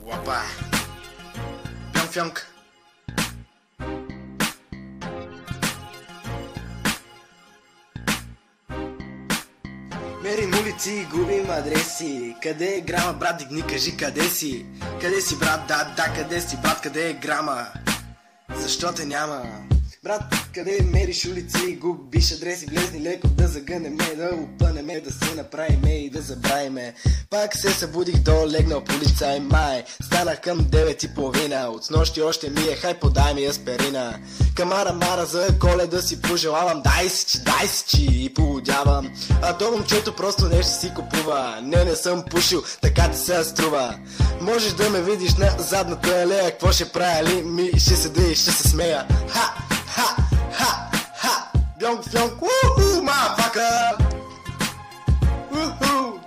Опа! Пьонг-пьонг! Мерим улици, губим адреси. Къде е грама, брат, дигни, кажи къде си. Къде си, брат, да, къде си, брат, къде е грама? Защо те няма? Брат, къде мериш улици, губиш адреси, влезни леко да загънеме, да опънеме, да се направиме и да забравиме. Пак се събудих долегнал по лица и май. Станах към 9:30, от снощи още ми е хай, подай ми аспирина. Камара мара за Коледа си пожелавам, дай си чи и полудявам. А то момчето просто нещо си купува. Не съм пушил, така ти се струва. Можеш да ме видиш на задната алея, какво ще правя ли? Ми ще седа и ще се смея. Ха! Бьонг-фьонг, уху, мафака! Уху!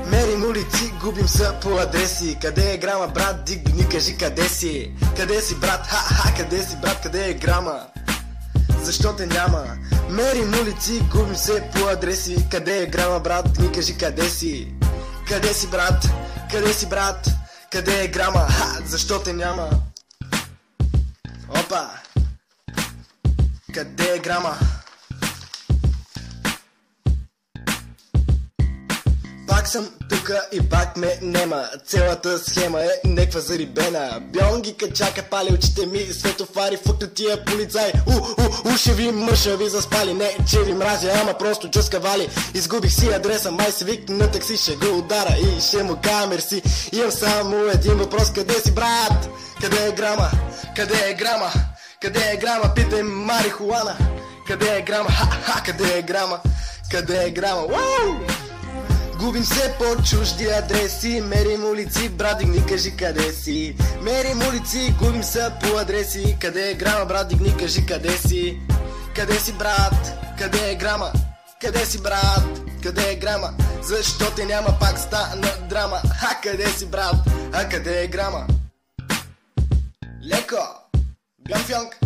Мерим улици, губим се по адреси. Къде е грама, брат, дигни, кажи къде си. Къде си, брат, къде си, брат, къде е грама? Защо те няма? Мерим улици, губим се по адреси. Къде е грама, брат, дигни, кажи къде си. Къде си, брат, къде си, брат, къде е грама? Защо те няма? Опа! Къде е грама? Пак съм тука и пак ме нема. Целата схема е неква зарибена. Бьонги качака, пали очите ми, светофари, фукна тия полицай. Ушеви, мъшави заспали. Не, че ви мразя, ама просто чускавали. Изгубих си адреса, май се викна на такси, ще го удара и ще му кажа мерси. Имам само един въпрос, къде си, брат? Къде е грама? Къде е грама? Къде е грама? Питай марихуана. Къде е грама? Къде е грама? Къде е грама? Уау! Губим се по чужди адреси. Мерим улици, брат, дигни, кажи къде си. Мерим улици, губим се по адреси. Къде е грама, брат, дигни, кажи къде си. Къде си, брат? Къде е грама? Къде си, брат? Къде е грама? Защо те няма, пак стана драма? Къде си, брат? Къде е грама? Леко! Бьонг-фьонг!